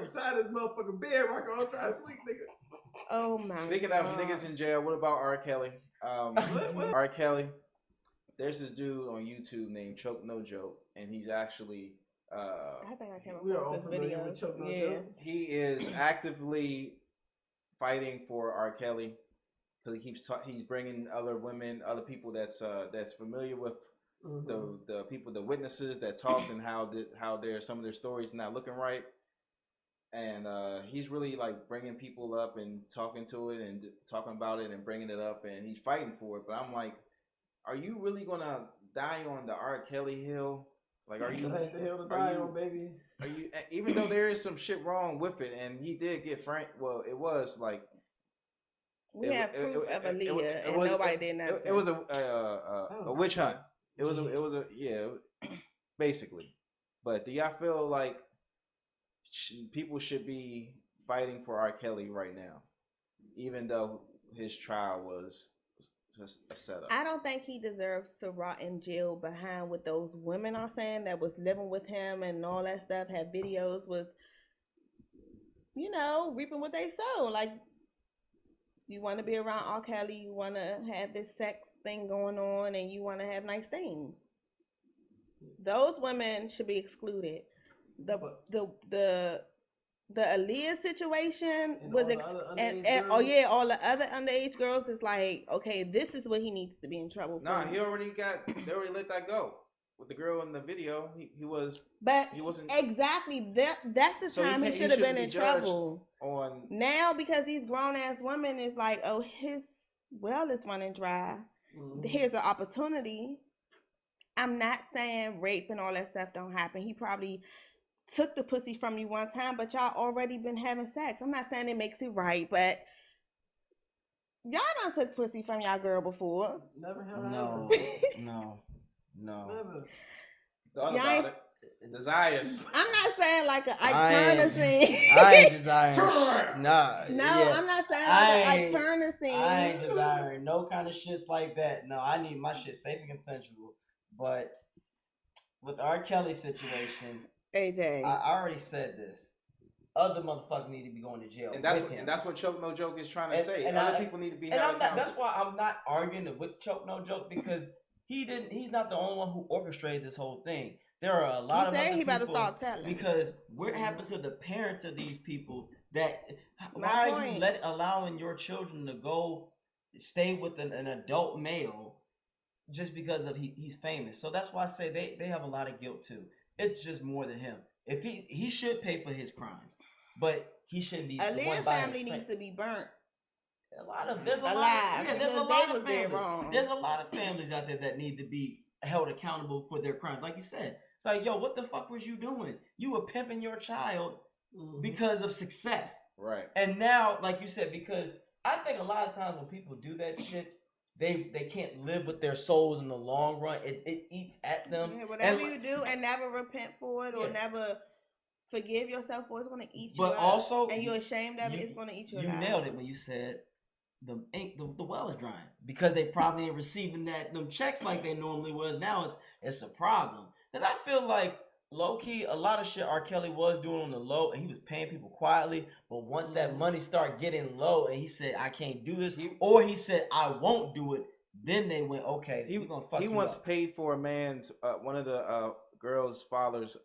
inside this motherfucking bed, rock on, trying to sleep, nigga. Oh my. Speaking of niggas in jail, what about R. Kelly? What? R. Kelly. There's this dude on YouTube named Choke No Joke, and he's actually. I think I came We are across all this familiar video. with Choke No Joke. He is actively fighting for R. Kelly because he's bringing other women, other people that's familiar with the people, the witnesses that talked and how some of their stories not looking right, and he's really like bringing people up and talking to it and talking about it and bringing it up, and he's fighting for it. But I'm like, are you really gonna die on the R. Kelly hill? Like, are you? That ain't the hill to die on, baby. Are you? Even though there is some shit wrong with it, and he did get frank. Well, it was like we have proof of Aaliyah, and nobody did nothing. It was a witch hunt. It was a basically. But do y'all feel like people should be fighting for R. Kelly right now, even though his trial was just a setup? I don't think he deserves to rot in jail behind what those women are saying that was living with him and all that stuff, had videos, was, reaping what they sow. Like, you want to be around R. Kelly, you want to have this sex thing going on, and you want to have nice things. Those women should be excluded. The Aaliyah situation was all the other underage girls is like, okay, this is what he needs to be in trouble for. Nah, they already let that go with the girl in the video. He wasn't exactly that's the time he should have been in trouble. Now because these grown ass women is like, oh, his well is running dry. Here's an opportunity. I'm not saying rape and all that stuff don't happen. He probably took the pussy from you one time, but y'all already been having sex. I'm not saying it makes it right, but y'all done took pussy from y'all girl before. Never have. No. Never. Thought about it. Desires. I'm not saying like an Ike Turner scene. I ain't desiring. Nah. No, yeah. I'm not saying like an Ike Turner scene. I ain't desiring no kind of shits like that. No, I need my shit safe and consensual. But with R. Kelly situation, AJ, I already said this. Other motherfuckers need to be going to jail. And that's what Choke No Joke is trying to say. Other people need to be held accountable. That's why I'm not arguing with Choke No Joke, because he's not the only one who orchestrated this whole thing. There are a lot of other people. He better start telling. Because what happened to the parents of these people? Why are you allowing your children to go stay with an adult male just because of he's famous? So that's why I say they have a lot of guilt too. It's just more than him. If he should pay for his crimes, but he shouldn't be. Aaliyah's family needs to be burnt. There's a lot of families out there that need to be held accountable for their crimes. Like you said, it's like, yo, what the fuck was you doing? You were pimping your child because of success, right? And now, like you said, because I think a lot of times when people do that shit, they can't live with their souls in the long run. It eats at them. Yeah, whatever you do and never repent for it or never forgive yourself for, it's going to eat you up. But also, and you're ashamed of it, it's going to eat you up. You nailed it when you said the well is drying, because they probably ain't receiving them checks like they normally was. Now it's a problem. Because I feel like low key, a lot of shit R. Kelly was doing on the low, and he was paying people quietly. But once that money started getting low, and he said, "I can't do this," or he said, "I won't do it," then they went, "Okay, he once paid for a man's one of the girl's fathers.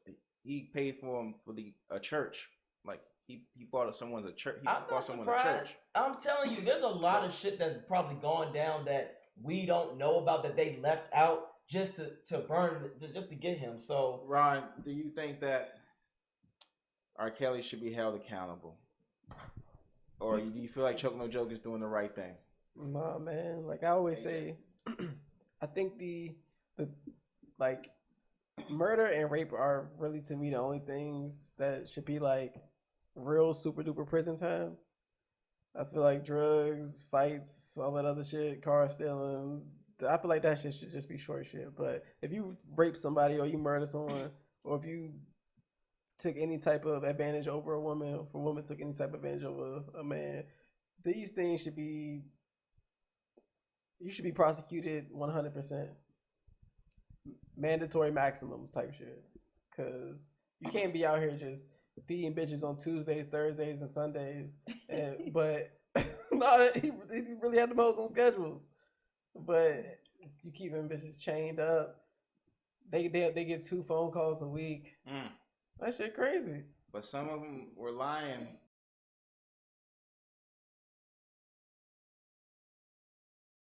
He paid for him for a church. Like he bought someone's a church. He bought someone a church. I'm telling you, there's a lot of shit that's probably gone down that we don't know about, that they left out just to burn, just to get him. So, Ron, do you think that R. Kelly should be held accountable, or do you feel like Choke No Joke is doing the right thing? Nah, man. Like I always say, I think the murder and rape are really, to me, the only things that should be like real super duper prison time. I feel like drugs, fights, all that other shit, car stealing, I feel like that shit should just be short shit. But if you rape somebody or you murder someone, or if you took any type of advantage over a woman, or if a woman took any type of advantage over a man, these things should be prosecuted 100%. Mandatory maximums type shit. Because you can't be out here just feeding bitches on Tuesdays, Thursdays, and Sundays. But no, he really had the most on schedules. But you keep them bitches chained up. They get 2 phone calls a week. That shit crazy. But some of them were lying